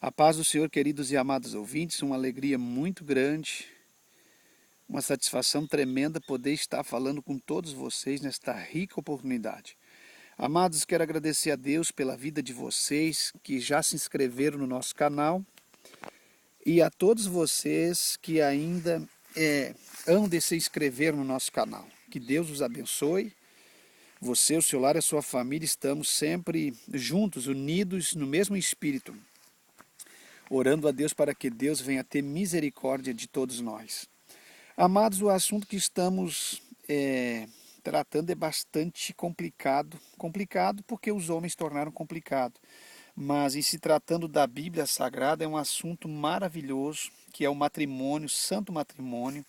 A paz do Senhor, queridos e amados ouvintes, uma alegria muito grande, uma satisfação tremenda poder estar falando com todos vocês nesta rica oportunidade. Amados, quero agradecer a Deus pela vida de vocês que já se inscreveram no nosso canal e a todos vocês que ainda hão de se inscrever no nosso canal. Que Deus os abençoe. Você, o seu lar e a sua família, estamos sempre juntos, unidos no mesmo espírito, orando a Deus para que Deus venha ter misericórdia de todos nós. Amados, o assunto que estamos tratando é bastante complicado porque os homens tornaram complicado, mas em se tratando da Bíblia Sagrada é um assunto maravilhoso, que é o matrimônio, santo matrimônio,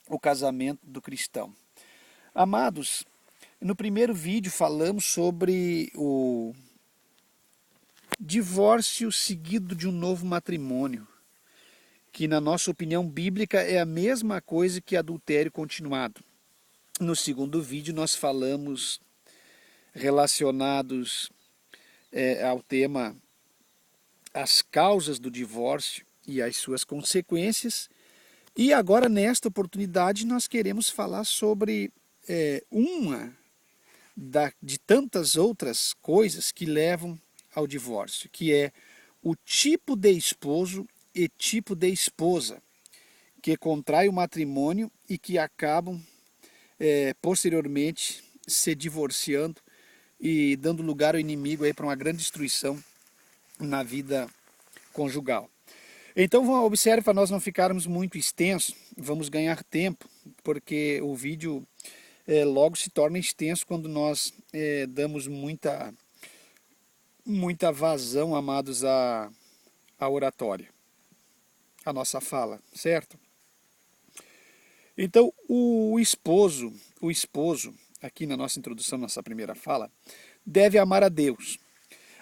o casamento do cristão. Amados, no primeiro vídeo falamos sobre o divórcio seguido de um novo matrimônio, que na nossa opinião bíblica é a mesma coisa que adultério continuado. No segundo vídeo nós falamos relacionados ao tema as causas do divórcio e as suas consequências. E agora nesta oportunidade nós queremos falar sobre uma de tantas outras coisas que levam ao divórcio, que é o tipo de esposo e tipo de esposa que contrai o matrimônio e que acabam posteriormente se divorciando e dando lugar ao inimigo para uma grande destruição na vida conjugal. Então observe, para nós não ficarmos muito extensos, vamos ganhar tempo, porque o vídeo logo se torna extenso quando nós damos muita vazão, amados, à oratória, a nossa fala, certo? Então, o esposo, aqui na nossa introdução, nossa primeira fala, deve amar a Deus.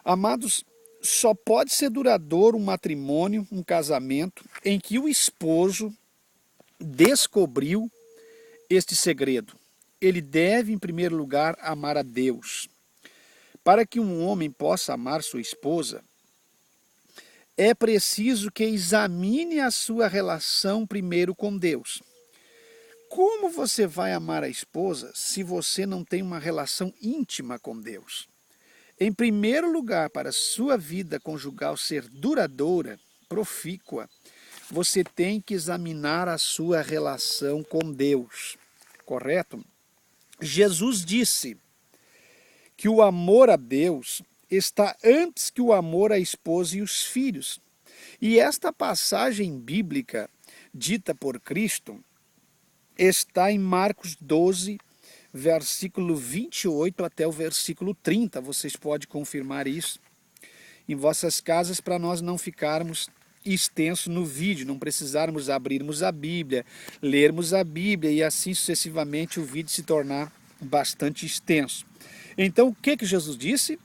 Amados, só pode ser duradouro um matrimônio, um casamento, em que o esposo descobriu este segredo. Ele deve, em primeiro lugar, amar a Deus. Para que um homem possa amar sua esposa, é preciso que examine a sua relação primeiro com Deus. Como você vai amar a esposa se você não tem uma relação íntima com Deus? Em primeiro lugar, para a sua vida conjugal ser duradoura, profícua, você tem que examinar a sua relação com Deus, correto? Jesus disse que o amor a Deus está antes que o amor à esposa e os filhos. E esta passagem bíblica, dita por Cristo, está em Marcos 12, versículo 28 até o versículo 30. Vocês podem confirmar isso em vossas casas para nós não ficarmos extensos no vídeo, não precisarmos abrirmos a Bíblia, lermos a Bíblia e assim sucessivamente o vídeo se tornar bastante extenso. Então, o que Jesus disse?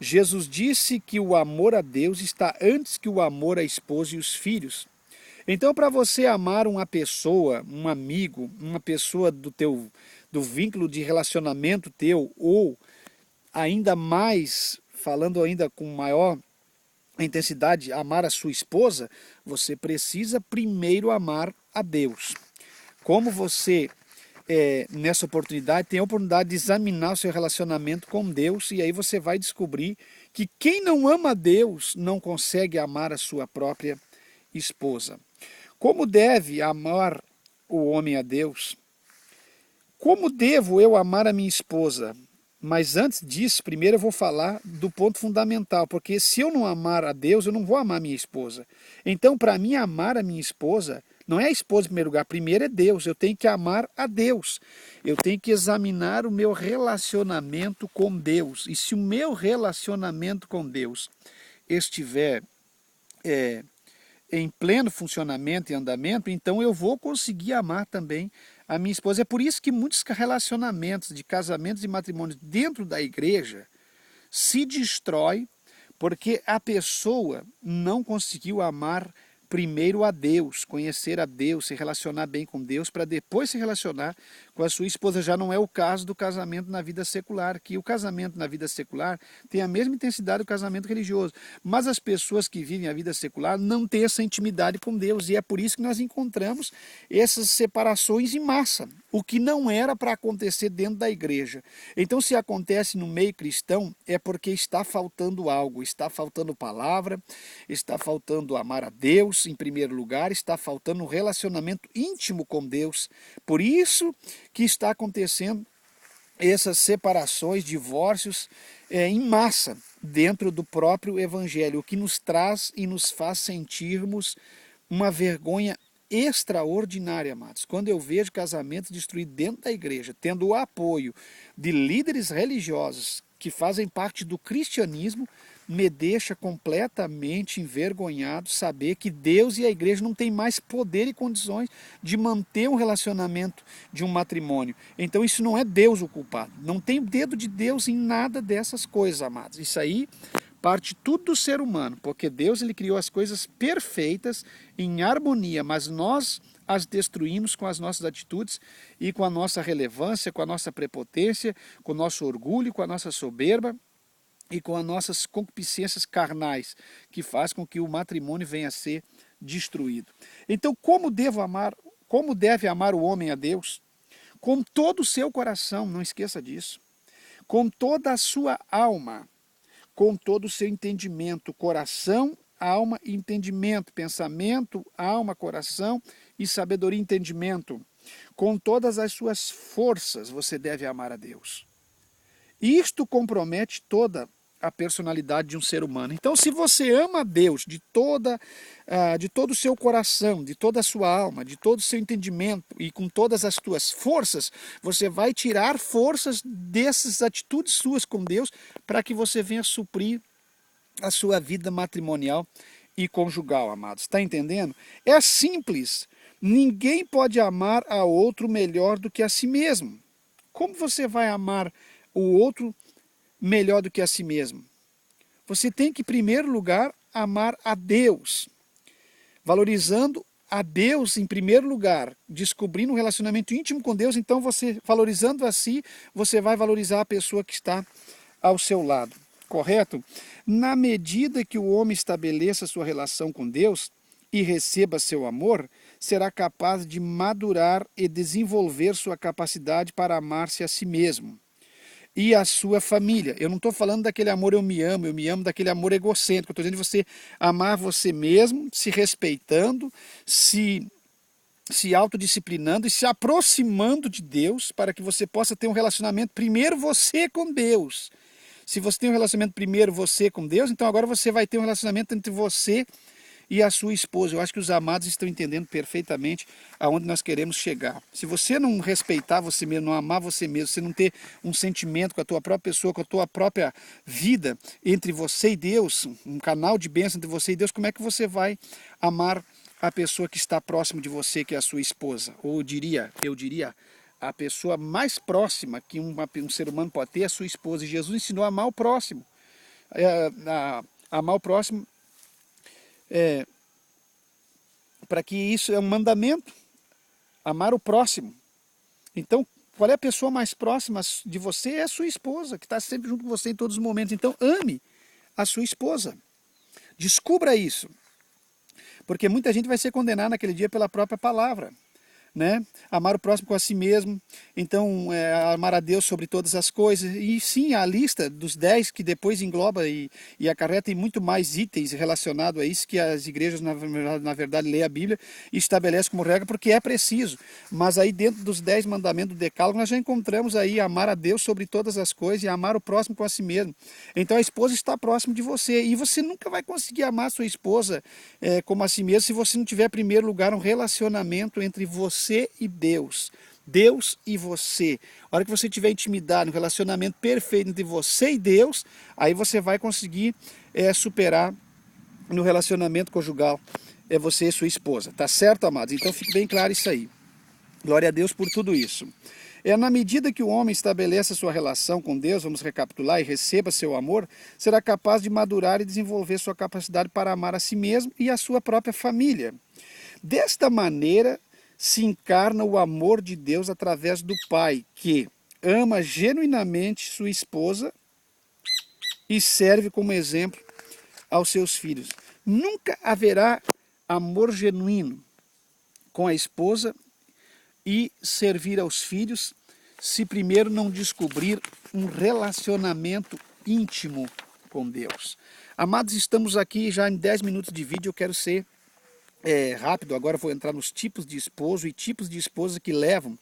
Jesus disse que o amor a Deus está antes que o amor à esposa e os filhos. Então, para você amar uma pessoa, um amigo, uma pessoa do vínculo de relacionamento teu, ou ainda mais, falando ainda com maior intensidade, amar a sua esposa, você precisa primeiro amar a Deus. Como você nessa oportunidade, tem a oportunidade de examinar o seu relacionamento com Deus, e aí você vai descobrir que quem não ama a Deus não consegue amar a sua própria esposa. Como deve amar o homem a Deus? Como devo eu amar a minha esposa? Mas antes disso, primeiro eu vou falar do ponto fundamental, porque se eu não amar a Deus, eu não vou amar a minha esposa. Então, para mim amar a minha esposa, não é a esposa em primeiro lugar, primeiro é Deus, eu tenho que amar a Deus. Eu tenho que examinar o meu relacionamento com Deus. E se o meu relacionamento com Deus estiver em pleno funcionamento e andamento, então eu vou conseguir amar também a minha esposa. É por isso que muitos relacionamentos de casamentos e matrimônios dentro da igreja se destrói, porque a pessoa não conseguiu amar primeiro a Deus, conhecer a Deus, se relacionar bem com Deus, para depois se relacionar com a sua esposa. Já não é o caso do casamento na vida secular, que o casamento na vida secular tem a mesma intensidade do casamento religioso. Mas as pessoas que vivem a vida secular não têm essa intimidade com Deus, e é por isso que nós encontramos essas separações em massa, o que não era para acontecer dentro da igreja. Então, se acontece no meio cristão, é porque está faltando algo, está faltando palavra, está faltando amar a Deus em primeiro lugar, está faltando um relacionamento íntimo com Deus. Por isso que está acontecendo essas separações, divórcios em massa dentro do próprio evangelho, o que nos traz e nos faz sentirmos uma vergonha extraordinária, amados. Quando eu vejo casamentos destruídos dentro da igreja, tendo o apoio de líderes religiosos que fazem parte do cristianismo, me deixa completamente envergonhado saber que Deus e a igreja não têm mais poder e condições de manter um relacionamento de um matrimônio. Então isso não é Deus o culpado. Não tem o dedo de Deus em nada dessas coisas, amados. Isso aí parte tudo do ser humano, porque Deus ele criou as coisas perfeitas, em harmonia, mas nós as destruímos com as nossas atitudes e com a nossa relevância, com a nossa prepotência, com o nosso orgulho, com a nossa soberba e com as nossas concupiscências carnais, que faz com que o matrimônio venha a ser destruído. Então, como deve amar o homem a Deus? Com todo o seu coração, não esqueça disso, com toda a sua alma, com todo o seu entendimento, coração, alma e entendimento, pensamento, alma, coração e sabedoria e entendimento. Com todas as suas forças você deve amar a Deus. Isto compromete toda a personalidade de um ser humano. Então, se você ama a Deus de todo o seu coração, de toda a sua alma, de todo o seu entendimento e com todas as suas forças, você vai tirar forças dessas atitudes suas com Deus para que você venha suprir a sua vida matrimonial e conjugal, amados. Está entendendo? É simples. Ninguém pode amar a outro melhor do que a si mesmo. Como você vai amar o outro melhor do que a si mesmo? Você tem que, em primeiro lugar, amar a Deus, valorizando a Deus em primeiro lugar, descobrindo um relacionamento íntimo com Deus. Então, você valorizando a si, você vai valorizar a pessoa que está ao seu lado, correto? Na medida que o homem estabeleça sua relação com Deus e receba seu amor, será capaz de madurar e desenvolver sua capacidade para amar-se a si mesmo e a sua família. Eu não estou falando daquele amor eu me amo daquele amor egocêntrico. Eu estou dizendo de você amar você mesmo, se respeitando, se autodisciplinando e se aproximando de Deus para que você possa ter um relacionamento primeiro você com Deus. Se você tem um relacionamento primeiro você com Deus, então agora você vai ter um relacionamento entre você e a sua esposa. Eu acho que os amados estão entendendo perfeitamente aonde nós queremos chegar. Se você não respeitar você mesmo, não amar você mesmo, você não ter um sentimento com a tua própria pessoa, com a tua própria vida entre você e Deus, um canal de bênção entre você e Deus, como é que você vai amar a pessoa que está próximo de você, que é a sua esposa? Ou eu diria, a pessoa mais próxima que um ser humano pode ter é a sua esposa. E Jesus ensinou a amar o próximo. Amar o próximo para que isso é um mandamento, amar o próximo. Então, qual é a pessoa mais próxima de você? É a sua esposa, que está sempre junto com você em todos os momentos. Então, ame a sua esposa. Descubra isso. Porque muita gente vai ser condenada naquele dia pela própria palavra. Né? Amar o próximo com a si mesmo, então amar a Deus sobre todas as coisas. E sim, a lista dos 10 que depois engloba e acarreta em muito mais itens relacionados a isso, que as igrejas na verdade lê a Bíblia e estabelece como regra, porque é preciso. Mas aí dentro dos 10 mandamentos do decálogo nós já encontramos aí amar a Deus sobre todas as coisas e amar o próximo com a si mesmo. Então a esposa está próximo de você e você nunca vai conseguir amar a sua esposa como a si mesmo se você não tiver em primeiro lugar um relacionamento entre você e Deus. Deus e você. A hora que você tiver intimidade, um relacionamento perfeito entre você e Deus, aí você vai conseguir superar no relacionamento conjugal você e sua esposa. Tá certo, amados? Então fique bem claro isso aí. Glória a Deus por tudo isso. Na medida que o homem estabelece a sua relação com Deus, vamos recapitular, e receba seu amor, será capaz de madurar e desenvolver sua capacidade para amar a si mesmo e a sua própria família. Desta maneira, se encarna o amor de Deus através do pai, que ama genuinamente sua esposa e serve como exemplo aos seus filhos. Nunca haverá amor genuíno com a esposa e servir aos filhos se primeiro não descobrir um relacionamento íntimo com Deus. Amados, estamos aqui já em 10 minutos de vídeo, eu quero ser rápido, agora vou entrar nos tipos de esposo e tipos de esposa que levam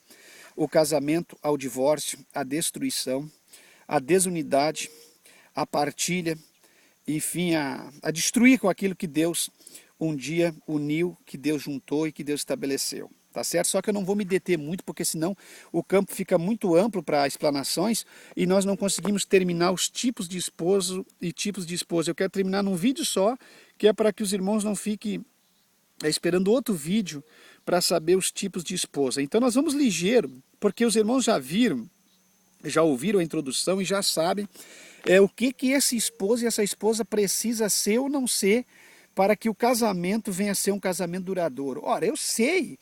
o casamento ao divórcio, à destruição, à desunidade, à partilha, enfim, a destruir com aquilo que Deus um dia uniu, que Deus juntou e que Deus estabeleceu. Tá certo? Só que eu não vou me deter muito, porque senão o campo fica muito amplo para explanações e nós não conseguimos terminar os tipos de esposo e tipos de esposa. Eu quero terminar num vídeo só, que é para que os irmãos não fiquem esperando outro vídeo para saber os tipos de esposa. Então nós vamos ligeiro, porque os irmãos já viram, já ouviram a introdução e já sabem o que esse esposo e essa esposa precisa ser ou não ser para que o casamento venha a ser um casamento duradouro. Ora, eu sei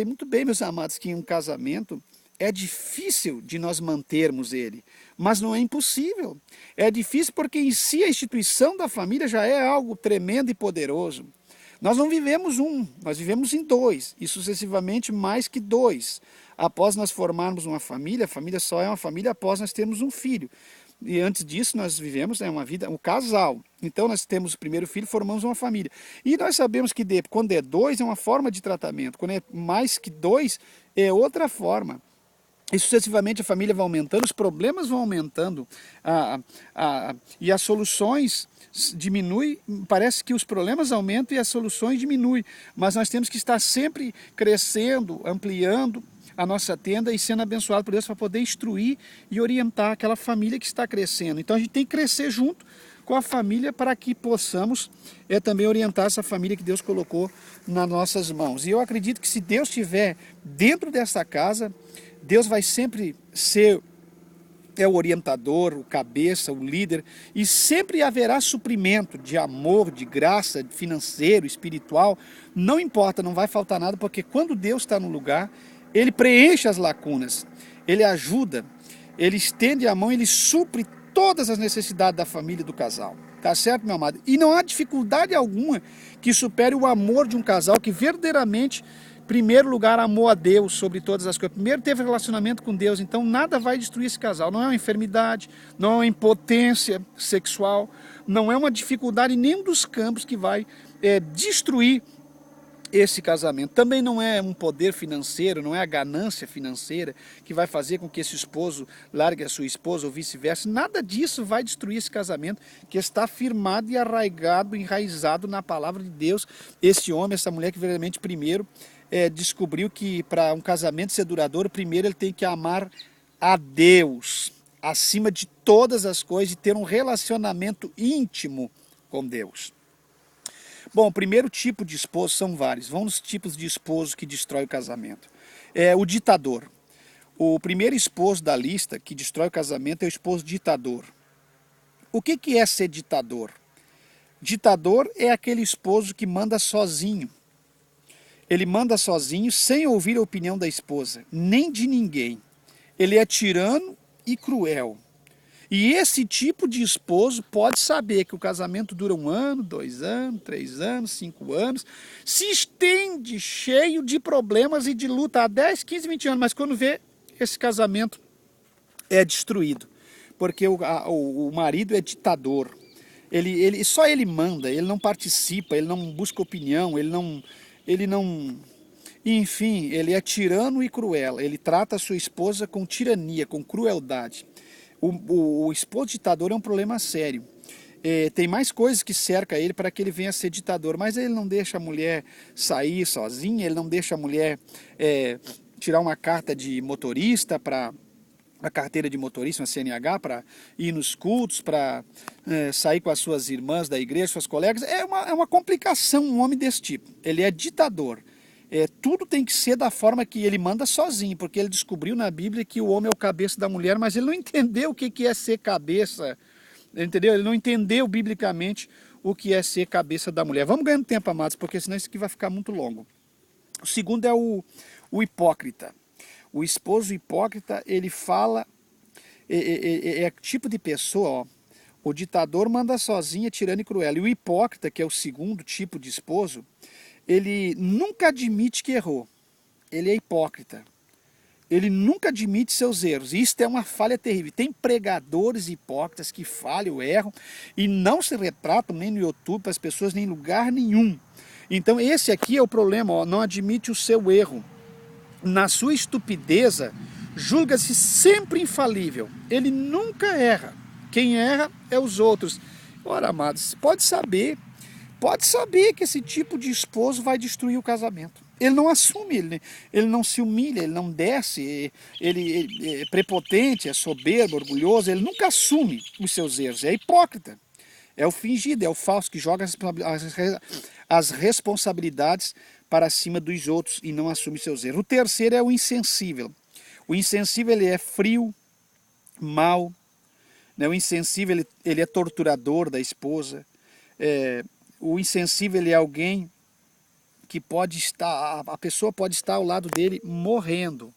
muito bem, meus amados, que um casamento é difícil de nós mantermos ele, mas não é impossível. É difícil porque em si a instituição da família já é algo tremendo e poderoso. Nós não vivemos nós vivemos em dois, e sucessivamente mais que dois. Após nós formarmos uma família, a família só é uma família após nós termos um filho. E antes disso nós vivemos uma vida, um casal. Então nós temos o primeiro filho, formamos uma família. E nós sabemos que quando é dois é uma forma de tratamento, quando é mais que dois é outra forma. E sucessivamente a família vai aumentando, os problemas vão aumentando e as soluções diminuem. Parece que os problemas aumentam e as soluções diminuem. Mas nós temos que estar sempre crescendo, ampliando a nossa tenda e sendo abençoado por Deus para poder instruir e orientar aquela família que está crescendo. Então a gente tem que crescer junto com a família para que possamos também orientar essa família que Deus colocou nas nossas mãos. E eu acredito que se Deus estiver dentro dessa casa, Deus vai sempre ser o orientador, o cabeça, o líder, e sempre haverá suprimento de amor, de graça, financeiro, espiritual. Não importa, não vai faltar nada, porque quando Deus está no lugar, Ele preenche as lacunas, Ele ajuda, Ele estende a mão, Ele supre todas as necessidades da família e do casal. Tá certo, meu amado? E não há dificuldade alguma que supere o amor de um casal que verdadeiramente, em primeiro lugar, amou a Deus sobre todas as coisas. Primeiro teve relacionamento com Deus, então nada vai destruir esse casal. Não é uma enfermidade, não é uma impotência sexual, não é uma dificuldade em nenhum dos campos que vai destruir esse casamento. Também não é um poder financeiro, não é a ganância financeira que vai fazer com que esse esposo largue a sua esposa ou vice-versa. Nada disso vai destruir esse casamento que está firmado e arraigado, enraizado na palavra de Deus. Esse homem, essa mulher que verdadeiramente primeiro descobriu que para um casamento ser duradouro, primeiro ele tem que amar a Deus acima de todas as coisas e ter um relacionamento íntimo com Deus. Bom, o primeiro tipo de esposo são vários. Vamos nos tipos de esposo que destrói o casamento. O ditador. O primeiro esposo da lista que destrói o casamento é o esposo ditador. O que é ser ditador? Ditador é aquele esposo que manda sozinho. Ele manda sozinho sem ouvir a opinião da esposa, nem de ninguém. Ele é tirano e cruel. E esse tipo de esposo pode saber que o casamento dura 1 ano, 2 anos, 3 anos, 5 anos, se estende cheio de problemas e de luta há 10, 15, 20 anos, mas quando vê, esse casamento é destruído, porque o marido é ditador, só ele manda, ele não participa, ele não busca opinião, ele não, enfim, ele é tirano e cruel, ele trata a sua esposa com tirania, com crueldade. O esposo ditador é um problema sério. Tem mais coisas que cercam ele para que ele venha a ser ditador, mas ele não deixa a mulher sair sozinha, ele não deixa a mulher tirar uma carta de motorista para a carteira de motorista, uma CNH, para ir nos cultos, para sair com as suas irmãs da igreja, suas colegas. É uma complicação um homem desse tipo. Ele é ditador. Tudo tem que ser da forma que ele manda sozinho, porque ele descobriu na Bíblia que o homem é o cabeça da mulher, mas ele não entendeu o que é ser cabeça, entendeu? Ele não entendeu biblicamente o que é ser cabeça da mulher. Vamos ganhando tempo, amados, porque senão isso aqui vai ficar muito longo. O segundo é o hipócrita. O esposo hipócrita, ele fala, é tipo de pessoa, ó, o ditador manda sozinho, é tirano e cruel. E o hipócrita, que é o segundo tipo de esposo, ele nunca admite que errou. Ele é hipócrita. Ele nunca admite seus erros. E isso é uma falha terrível. Tem pregadores hipócritas que falham, erram e não se retratam nem no YouTube para as pessoas, nem em lugar nenhum. Então esse aqui é o problema, ó, não admite o seu erro. Na sua estupideza, julga-se sempre infalível. Ele nunca erra. Quem erra é os outros. Ora, amados, pode saber que esse tipo de esposo vai destruir o casamento. Ele não assume, ele não se humilha, ele não desce, ele é prepotente, é soberbo, orgulhoso, ele nunca assume os seus erros, é hipócrita. É o fingido, é o falso que joga as responsabilidades para cima dos outros e não assume seus erros. O terceiro é o insensível. O insensível, ele é frio, mau, né? O insensível, ele é torturador da esposa. O insensível, ele é alguém que pode estar, a pessoa pode estar ao lado dele morrendo,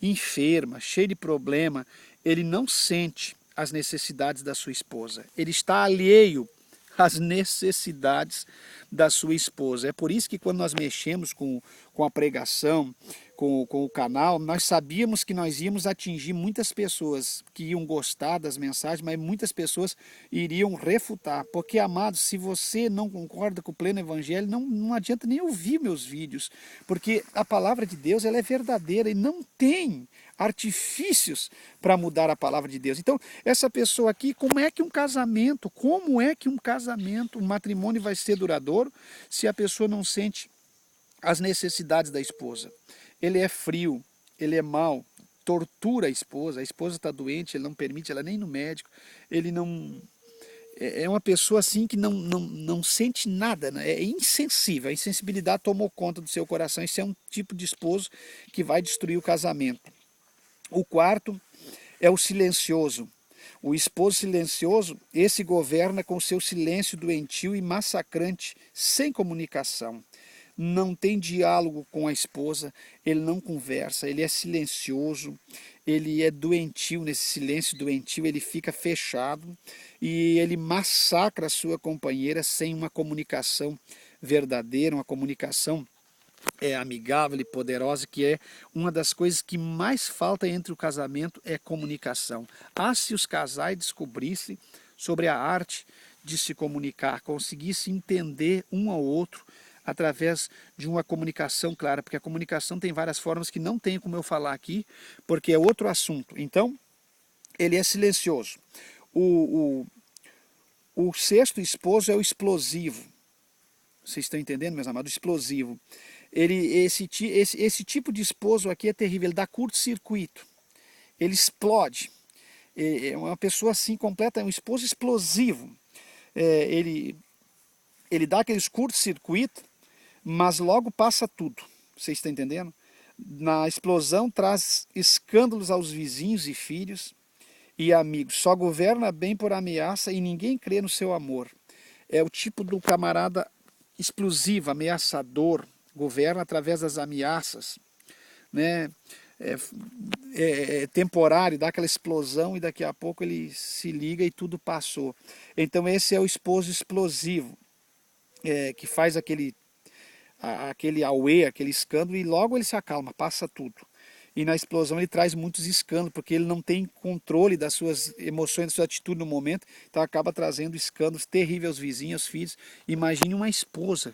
enferma, cheio de problema, ele não sente as necessidades da sua esposa. Ele está alheio às necessidades da sua esposa. É por isso que quando nós mexemos com a pregação, com o canal, nós sabíamos que nós íamos atingir muitas pessoas que iam gostar das mensagens, mas muitas pessoas iriam refutar. Porque, amados, se você não concorda com o pleno evangelho, não adianta nem ouvir meus vídeos, porque a palavra de Deus, ela é verdadeira e não tem artifícios para mudar a palavra de Deus. Então, essa pessoa aqui, como é que um casamento, um matrimônio vai ser duradouro se a pessoa não sente as necessidades da esposa? Ele é frio, ele é mau, tortura a esposa está doente, ele não permite ela nem ir no médico, ele não... É uma pessoa assim que não sente nada, né? É insensível, a insensibilidade tomou conta do seu coração. Isso é um tipo de esposo que vai destruir o casamento. O quarto é o silencioso. O esposo silencioso, esse governa com seu silêncio doentio e massacrante, sem comunicação. Não tem diálogo com a esposa, ele não conversa, ele é silencioso, ele é doentio, nesse silêncio doentio ele fica fechado e ele massacra a sua companheira sem uma comunicação verdadeira, uma comunicação amigável e poderosa, que é uma das coisas que mais falta entre o casamento, é comunicação. Se os casais descobrissem sobre a arte de se comunicar, conseguissem entender um ao outro através de uma comunicação clara, porque a comunicação tem várias formas que não tem como eu falar aqui, porque é outro assunto. Então, ele é silencioso. O sexto esposo é o explosivo. Vocês estão entendendo, meus amados? O explosivo. Esse tipo de esposo aqui é terrível, ele dá curto-circuito, ele explode. É uma pessoa assim completa, é um esposo explosivo. Ele dá aqueles curto-circuito, mas logo passa tudo. Vocês estão entendendo? Na explosão traz escândalos aos vizinhos e filhos e amigos. Só governa bem por ameaça e ninguém crê no seu amor. É o tipo do camarada explosivo, ameaçador, governa através das ameaças, né? É temporário, dá aquela explosão e daqui a pouco ele se liga e tudo passou. Então esse é o esposo explosivo, que faz aquele auê, aquele escândalo e logo ele se acalma, passa tudo. E na explosão ele traz muitos escândalos, porque ele não tem controle das suas emoções, da sua atitude no momento, então acaba trazendo escândalos terríveis aos vizinhos, aos filhos. Imagine uma esposa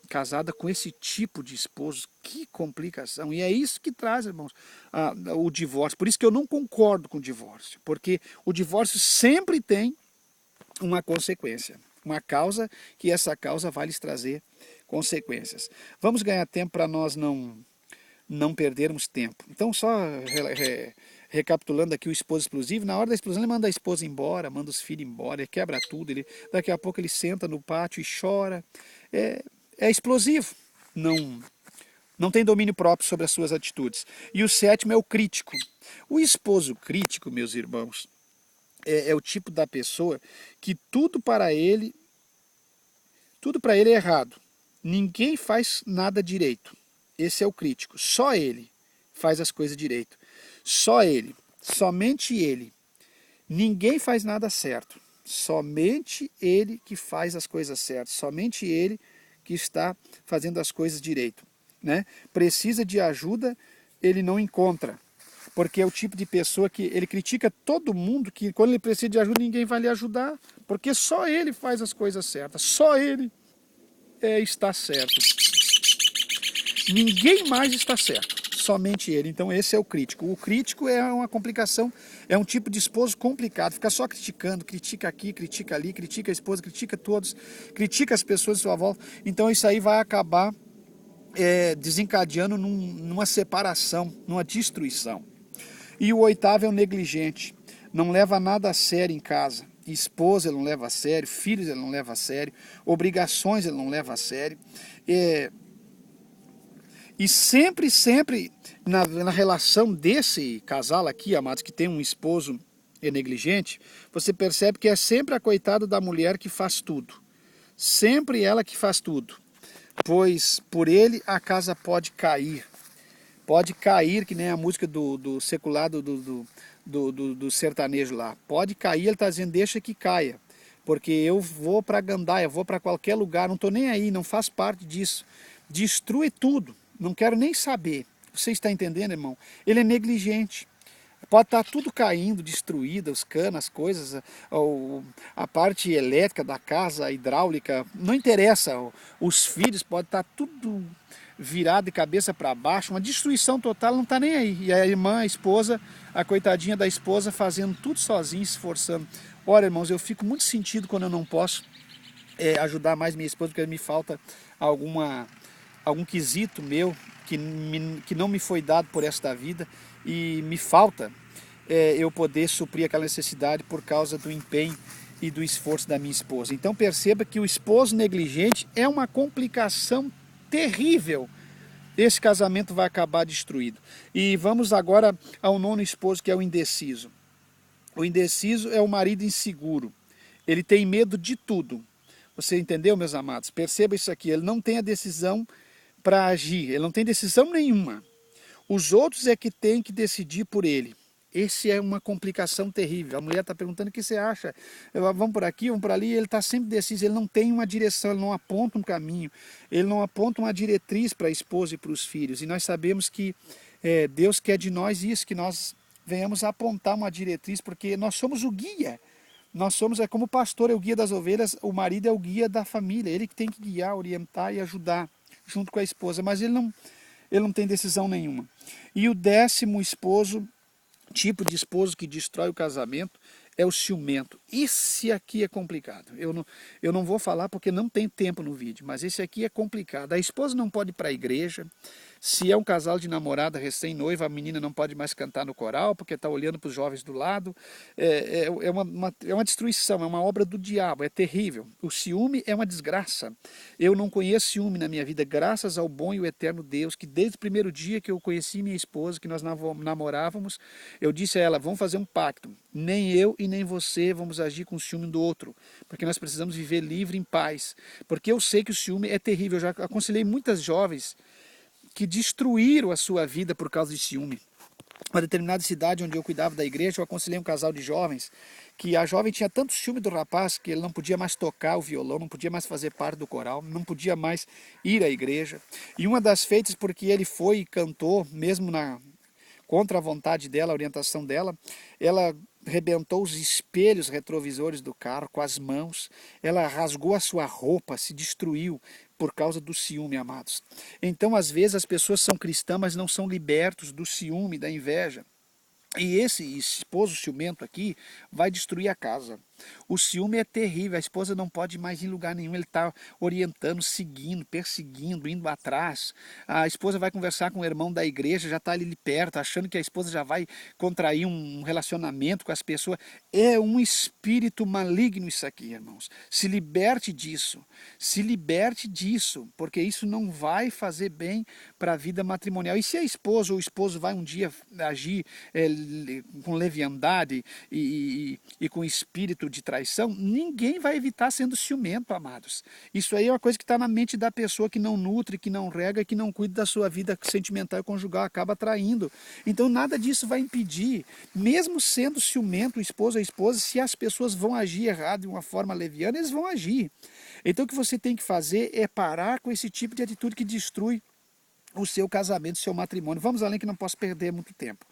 casada com esse tipo de esposo, que complicação. E é isso que traz, irmãos, o divórcio. Por isso que eu não concordo com o divórcio, porque o divórcio sempre tem uma consequência, uma causa, que essa causa vai lhes trazer consequências. Vamos ganhar tempo para nós não perdermos tempo. Então, só recapitulando aqui o esposo explosivo, na hora da explosão ele manda a esposa embora, manda os filhos embora, ele quebra tudo, daqui a pouco ele senta no pátio e chora. É explosivo, não tem domínio próprio sobre as suas atitudes. E o sétimo é o crítico. O esposo crítico, meus irmãos, é o tipo da pessoa que tudo para ele é errado. Ninguém faz nada direito. Esse é o crítico. Só ele faz as coisas direito. Só ele. Somente ele. Ninguém faz nada certo. Somente ele que faz as coisas certas. Somente ele que está fazendo as coisas direito. Né? Precisa de ajuda, ele não encontra. Porque é o tipo de pessoa que ele critica todo mundo, que quando ele precisa de ajuda ninguém vai lhe ajudar. Porque só ele faz as coisas certas. Só ele está certo. Ninguém mais está certo. Somente ele. Então esse é o crítico. O crítico é uma complicação, é um tipo de esposo complicado. Fica só criticando, critica aqui, critica ali, critica a esposa, critica todos, critica as pessoas à sua volta. Então isso aí vai acabar desencadeando numa separação, numa destruição. E o oitavo é o negligente. Não leva nada a sério em casa. Esposa ele não leva a sério, filhos ele não leva a sério, obrigações ele não leva a sério. E sempre na relação desse casal aqui, amados, que tem um esposo negligente, você percebe que é sempre a coitada da mulher que faz tudo. Sempre ela que faz tudo. Pois por ele a casa pode cair. Pode cair, que nem a música do secular do sertanejo lá. Pode cair, ele está dizendo, deixa que caia. Porque eu vou para Gandaia, eu vou para qualquer lugar, não estou nem aí, não faz parte disso. Destrui tudo, não quero nem saber. Você está entendendo, irmão? Ele é negligente. Pode estar tudo caindo, destruído, os canos, as coisas, a parte elétrica da casa, a hidráulica, não interessa. Os filhos, pode estar tudo virado de cabeça para baixo, uma destruição total, não está nem aí. E a irmã, a esposa, a coitadinha da esposa fazendo tudo sozinha, se esforçando. Olha, irmãos, eu fico muito sentido quando eu não posso ajudar mais minha esposa, porque me falta algum quesito meu que não me foi dado por esta vida e me falta eu poder suprir aquela necessidade por causa do empenho e do esforço da minha esposa. Então perceba que o esposo negligente é uma complicação terrível. Esse casamento vai acabar destruído. E vamos agora ao nono esposo, que é o indeciso. O indeciso é o marido inseguro. Ele tem medo de tudo. Você entendeu, meus amados? Perceba isso aqui, ele não tem a decisão para agir, ele não tem decisão nenhuma. Os outros é que tem que decidir por ele. Esse é uma complicação terrível. A mulher está perguntando o que você acha. Vamos por aqui, vamos por ali. Ele está sempre deciso. Ele não tem uma direção, ele não aponta um caminho. Ele não aponta uma diretriz para a esposa e para os filhos. E nós sabemos que Deus quer de nós isso, que nós venhamos a apontar uma diretriz, porque nós somos o guia. Nós somos, como o pastor é o guia das ovelhas, o marido é o guia da família. Ele que tem que guiar, orientar e ajudar, junto com a esposa. Mas ele não tem decisão nenhuma. E o 10º esposo, tipo de esposo que destrói o casamento, é o ciumento. Esse aqui é complicado. Eu não vou falar porque não tem tempo no vídeo, mas esse aqui é complicado. A esposa não pode ir para a igreja. Se é um casal de namorada recém-noiva, a menina não pode mais cantar no coral porque está olhando para os jovens do lado. É uma destruição, é uma obra do diabo, é terrível. O ciúme é uma desgraça. Eu não conheço ciúme na minha vida, graças ao bom e o eterno Deus, que desde o primeiro dia que eu conheci minha esposa, que nós namorávamos, eu disse a ela, vamos fazer um pacto. Nem eu e nem você vamos agir com o ciúme do outro, porque nós precisamos viver livre, em paz. Porque eu sei que o ciúme é terrível. Eu já aconselhei muitas jovens que destruíram a sua vida por causa de ciúme. Uma determinada cidade onde eu cuidava da igreja, eu aconselhei um casal de jovens, que a jovem tinha tanto ciúme do rapaz que ele não podia mais tocar o violão, não podia mais fazer parte do coral, não podia mais ir à igreja. E uma das feitas, porque ele foi e cantou, mesmo contra a vontade dela, a orientação dela, ela rebentou os espelhos retrovisores do carro com as mãos, ela rasgou a sua roupa, se destruiu por causa do ciúme, amados. Então, às vezes, as pessoas são cristãs, mas não são libertos do ciúme, da inveja. E esse esposo ciumento aqui vai destruir a casa. O ciúme é terrível, a esposa não pode ir mais em lugar nenhum, ele está orientando, seguindo, perseguindo, indo atrás. A esposa vai conversar com o irmão da igreja, já está ali perto, achando que a esposa já vai contrair um relacionamento com as pessoas. É um espírito maligno isso aqui, irmãos. Se liberte disso, porque isso não vai fazer bem para a vida matrimonial. E se a esposa ou o esposo vai um dia agir com leviandade e com espírito de traição, ninguém vai evitar sendo ciumento, amados. Isso aí é uma coisa que está na mente da pessoa que não nutre, que não rega, que não cuida da sua vida sentimental e conjugal, acaba traindo. Então nada disso vai impedir, mesmo sendo ciumento, o esposo ou a esposa, se as pessoas vão agir errado de uma forma leviana, eles vão agir. Então o que você tem que fazer é parar com esse tipo de atitude que destrui o seu casamento, o seu matrimônio. Vamos além que não posso perder muito tempo.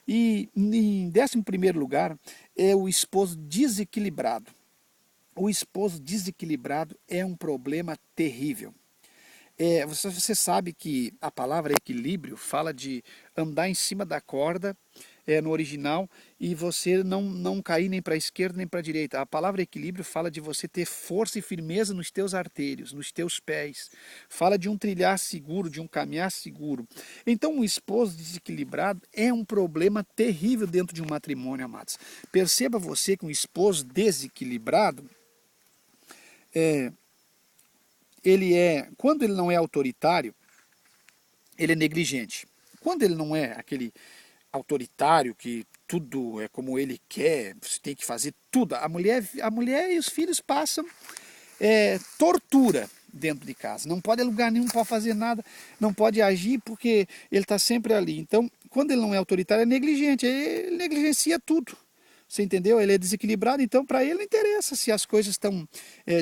E em 11º lugar é o esposo desequilibrado. O esposo desequilibrado é um problema terrível. Você sabe que a palavra equilíbrio fala de andar em cima da corda, no original, e você não cair nem para a esquerda nem para a direita. A palavra equilíbrio fala de você ter força e firmeza nos teus artérios, nos teus pés. Fala de um trilhar seguro, de um caminhar seguro. Então, um esposo desequilibrado é um problema terrível dentro de um matrimônio, amados. Perceba você que um esposo desequilibrado, quando ele não é autoritário, ele é negligente. Quando ele não é aquele autoritário que tudo é como ele quer, você tem que fazer tudo. A mulher e os filhos passam tortura dentro de casa. Não pode ir a lugar nenhum, não pode fazer nada, não pode agir porque ele está sempre ali. Então, quando ele não é autoritário, é negligente, ele negligencia tudo. Você entendeu? Ele é desequilibrado, então para ele não interessa se as coisas estão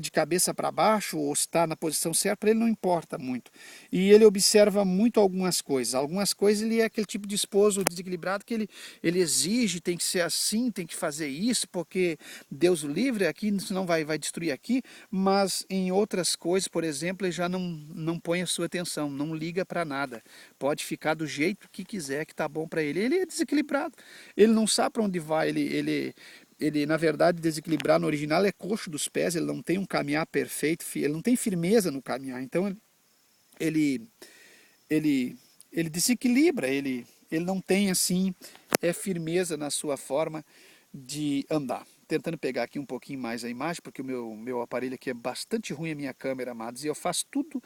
de cabeça para baixo ou se está na posição certa, para ele não importa muito. E ele observa muito algumas coisas. Algumas coisas ele é aquele tipo de esposo desequilibrado que ele exige, tem que ser assim, tem que fazer isso, porque Deus o livre aqui, senão vai destruir aqui. Mas em outras coisas, por exemplo, ele já não põe a sua atenção, não liga para nada. Pode ficar do jeito que quiser, que está bom para ele. Ele é desequilibrado, ele não sabe para onde vai, ele, na verdade, desequilibrar no original é coxo dos pés, ele não tem um caminhar perfeito, ele não tem firmeza no caminhar. Então, ele desequilibra, ele não tem, assim, firmeza na sua forma de andar. Tentando pegar aqui um pouquinho mais a imagem, porque o meu aparelho aqui é bastante ruim, a minha câmera, amados, e eu faço tudo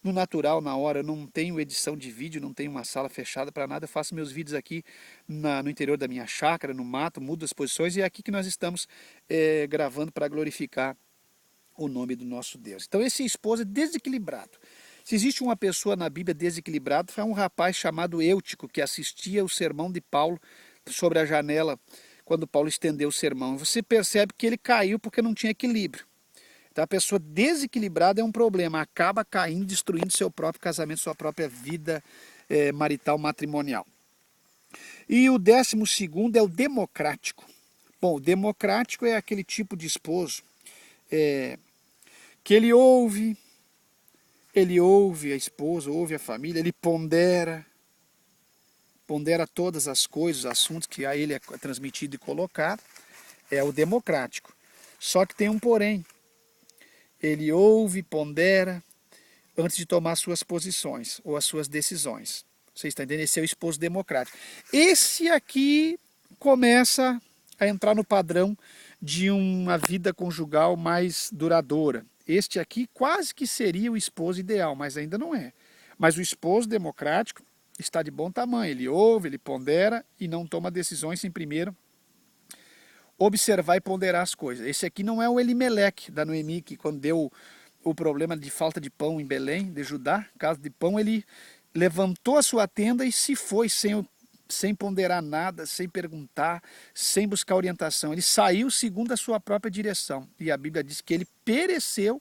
no natural, na hora. Eu não tenho edição de vídeo, não tenho uma sala fechada para nada. Eu faço meus vídeos aqui no interior da minha chácara, no mato, mudo as posições, e é aqui que nós estamos gravando para glorificar o nome do nosso Deus. Então esse esposo é desequilibrado. Se existe uma pessoa na Bíblia desequilibrada, foi um rapaz chamado Eutico, que assistia o sermão de Paulo sobre a janela, quando Paulo estendeu o sermão. Você percebe que ele caiu porque não tinha equilíbrio. Então a pessoa desequilibrada é um problema, acaba caindo, destruindo seu próprio casamento, sua própria vida marital, matrimonial. E o 12º é o democrático. Bom, o democrático é aquele tipo de esposo que ele ouve a esposa, ouve a família, ele pondera todas as coisas, os assuntos que a ele é transmitido e colocado, é o democrático. Só que tem um porém. Ele ouve, pondera, antes de tomar suas posições ou as suas decisões. Você está entendendo? Esse é o esposo democrático. Esse aqui começa a entrar no padrão de uma vida conjugal mais duradoura. Este aqui quase que seria o esposo ideal, mas ainda não é. Mas o esposo democrático está de bom tamanho. Ele ouve, ele pondera e não toma decisões sem primeiro observar e ponderar as coisas. Esse aqui não é o Elimeleque da Noemi, que quando deu o problema de falta de pão em Belém, de Judá, caso de pão, ele levantou a sua tenda e se foi sem ponderar nada, sem perguntar, sem buscar orientação. Ele saiu segundo a sua própria direção. E a Bíblia diz que ele pereceu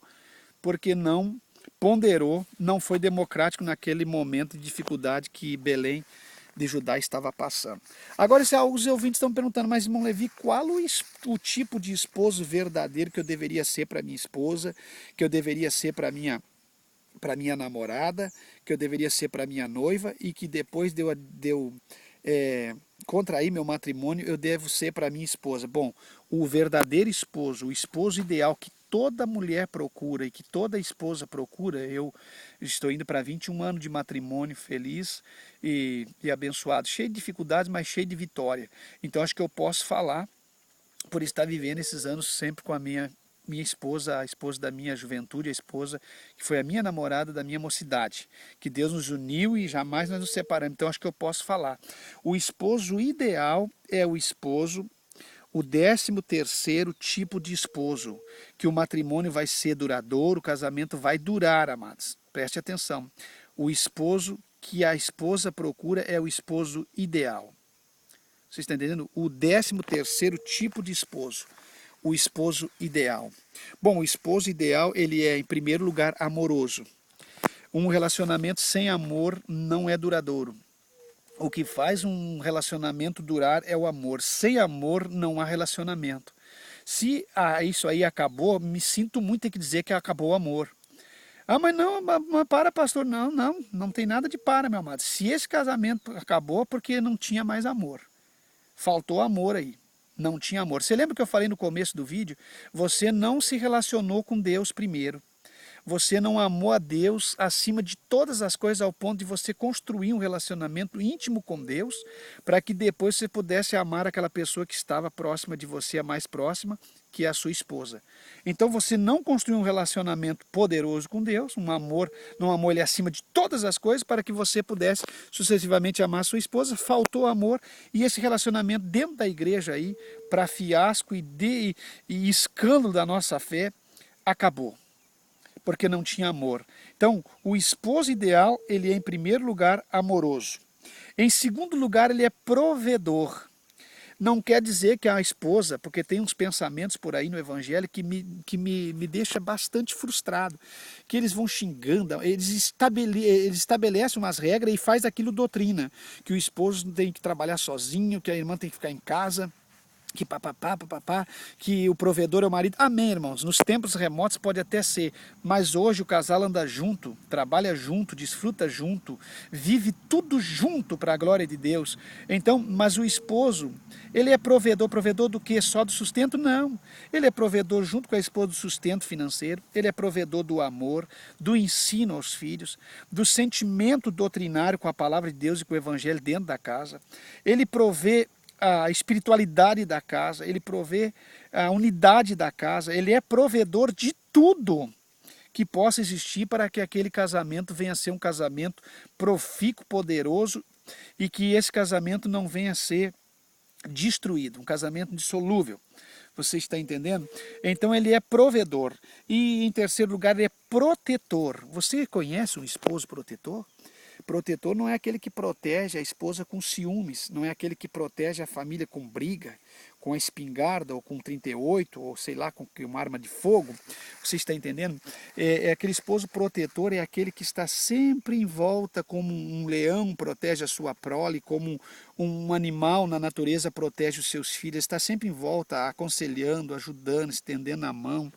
porque não ponderou, não foi democrático naquele momento de dificuldade que Belém de Judá estava passando. Agora, se alguns ouvintes estão perguntando, mas irmão Levi, qual o tipo de esposo verdadeiro que eu deveria ser para minha esposa, que eu deveria ser para minha namorada, que eu deveria ser para minha noiva e que depois de eu contrair meu matrimônio, eu devo ser para minha esposa? Bom, o verdadeiro esposo, o esposo ideal que toda mulher procura e que toda esposa procura, eu estou indo para 21 anos de matrimônio feliz e abençoado, cheio de dificuldades, mas cheio de vitória. Então acho que eu posso falar por estar vivendo esses anos sempre com a minha esposa, a esposa da minha juventude, a esposa que foi a minha namorada da minha mocidade, que Deus nos uniu e jamais nós nos separamos. Então acho que eu posso falar. O esposo ideal é o esposo o 13º tipo de esposo, que o matrimônio vai ser duradouro, o casamento vai durar, amados. Preste atenção. O esposo que a esposa procura é o esposo ideal. Vocês estão entendendo? O 13º tipo de esposo, o esposo ideal. Bom, o esposo ideal, ele é, em primeiro lugar, amoroso. Um relacionamento sem amor não é duradouro. O que faz um relacionamento durar é o amor. Sem amor não há relacionamento. Se isso aí acabou, me sinto muito ter que dizer que acabou o amor. Ah, mas não, mas para, pastor. Não tem nada de para, meu amado. Se esse casamento acabou, porque não tinha mais amor. Faltou amor aí. Não tinha amor. Você lembra que eu falei no começo do vídeo? Você não se relacionou com Deus primeiro. Você não amou a Deus acima de todas as coisas ao ponto de você construir um relacionamento íntimo com Deus para que depois você pudesse amar aquela pessoa que estava próxima de você, a mais próxima, que é a sua esposa. Então você não construiu um relacionamento poderoso com Deus, um amor, não amou ele acima de todas as coisas para que você pudesse sucessivamente amar a sua esposa. Faltou amor e esse relacionamento dentro da igreja aí, para fiasco e escândalo da nossa fé, acabou. Porque não tinha amor. Então, o esposo ideal, ele é em primeiro lugar amoroso. Em segundo lugar, ele é provedor. Não quer dizer que a esposa, porque tem uns pensamentos por aí no evangelho que me deixa bastante frustrado, que eles vão xingando, eles estabelecem umas regras e faz aquilo doutrina, que o esposo tem que trabalhar sozinho, que a irmã tem que ficar em casa, que papapá, que o provedor é o marido. Amém, irmãos. Nos tempos remotos pode até ser, mas hoje o casal anda junto, trabalha junto, desfruta junto, vive tudo junto para a glória de Deus. Então, mas o esposo, ele é provedor do quê? Só do sustento? Não. Ele é provedor junto com a esposa do sustento financeiro, ele é provedor do amor, do ensino aos filhos, do sentimento doutrinário com a palavra de Deus e com o evangelho dentro da casa. Ele provê a espiritualidade da casa, ele provê a unidade da casa, ele é provedor de tudo que possa existir para que aquele casamento venha a ser um casamento profícuo, poderoso e que esse casamento não venha a ser destruído, um casamento dissolúvel. Você está entendendo? Então ele é provedor. E em terceiro lugar, ele é protetor. Você conhece um esposo protetor? Protetor não é aquele que protege a esposa com ciúmes, não é aquele que protege a família com briga, com a espingarda ou com 38, ou sei lá, com uma arma de fogo. Você está entendendo? Aquele esposo protetor é aquele que está sempre em volta, como um leão protege a sua prole, como um animal na natureza protege os seus filhos, está sempre em volta, aconselhando, ajudando, estendendo a mão,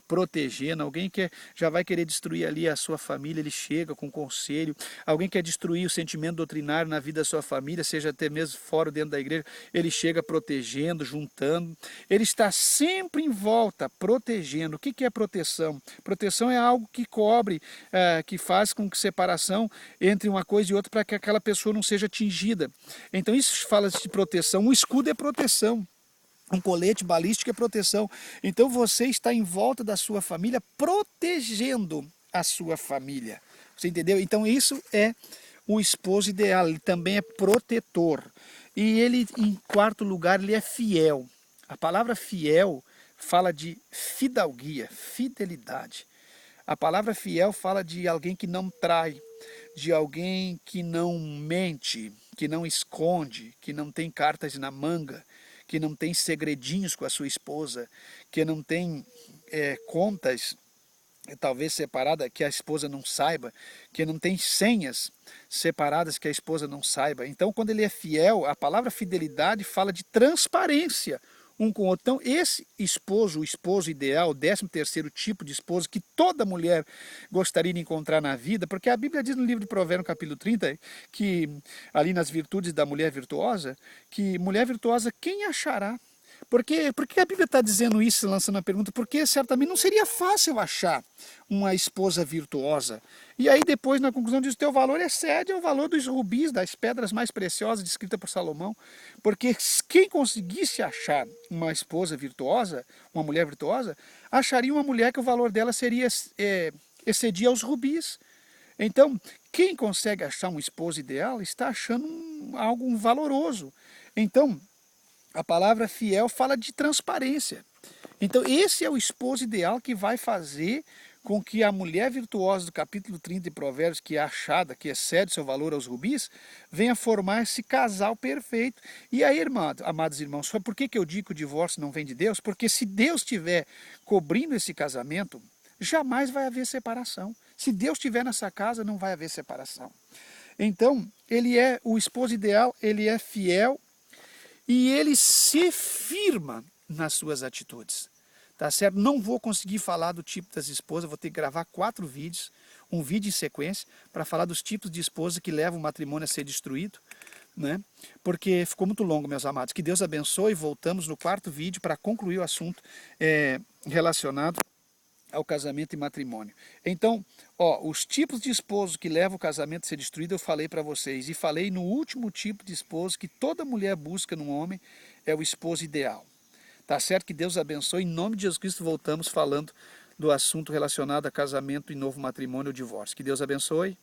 protegendo. Alguém que já vai querer destruir ali a sua família, ele chega com conselho. Alguém quer destruir o sentimento doutrinário na vida da sua família, seja até mesmo fora ou dentro da igreja, ele chega protegendo, juntando. Ele está sempre em volta, protegendo. O que é proteção? Proteção é algo que cobre, que faz com que separação entre uma coisa e outra para que aquela pessoa não seja atingida. Então isso fala de proteção. Um escudo é proteção. Um colete balístico é proteção. Então você está em volta da sua família, protegendo a sua família. Você entendeu? Então isso é o esposo ideal. Ele também é protetor. E ele, em quarto lugar, ele é fiel. A palavra fiel fala de fidalguia, fidelidade. A palavra fiel fala de alguém que não trai, de alguém que não mente, que não esconde, que não tem cartas na manga, que não tem segredinhos com a sua esposa, que não tem contas talvez separada que a esposa não saiba, que não tem senhas separadas que a esposa não saiba. Então, quando ele é fiel, a palavra fidelidade fala de transparência um com o outro. Então, esse esposo, o esposo ideal, o 13º tipo de esposo que toda mulher gostaria de encontrar na vida, porque a Bíblia diz no livro de Provérbios, no capítulo 30, que ali nas virtudes da mulher virtuosa, que mulher virtuosa quem achará? Por que a Bíblia está dizendo isso, lançando a pergunta? Porque certamente não seria fácil achar uma esposa virtuosa. E aí depois, na conclusão, diz que o teu valor excede o valor dos rubis, das pedras mais preciosas, descrita por Salomão. Porque quem conseguisse achar uma esposa virtuosa, uma mulher virtuosa, acharia uma mulher que o valor dela seria excedia aos rubis. Então, quem consegue achar um esposo ideal está achando algo valoroso. Então, A palavra fiel fala de transparência. Então, esse é o esposo ideal que vai fazer com que a mulher virtuosa do capítulo 30 de Provérbios, que é achada, que excede seu valor aos rubis, venha formar esse casal perfeito. E aí, amados irmãos, por que eu digo que o divórcio não vem de Deus? Porque se Deus estiver cobrindo esse casamento, jamais vai haver separação. Se Deus estiver nessa casa, não vai haver separação. Então, ele é o esposo ideal, ele é fiel e ele se firma nas suas atitudes. Tá certo? Não vou conseguir falar do tipo das esposas, vou ter que gravar 4 vídeos, um vídeo em sequência, para falar dos tipos de esposa que levam o matrimônio a ser destruído, né? Porque ficou muito longo, meus amados. Que Deus abençoe. Voltamos no 4º vídeo para concluir o assunto relacionado ao casamento e matrimônio. Então, os tipos de esposo que levam o casamento a ser destruído, eu falei para vocês. E falei no último tipo de esposo que toda mulher busca num homem, é o esposo ideal. Tá certo? Que Deus abençoe. Em nome de Jesus Cristo, voltamos falando do assunto relacionado a casamento e novo matrimônio ou divórcio. Que Deus abençoe.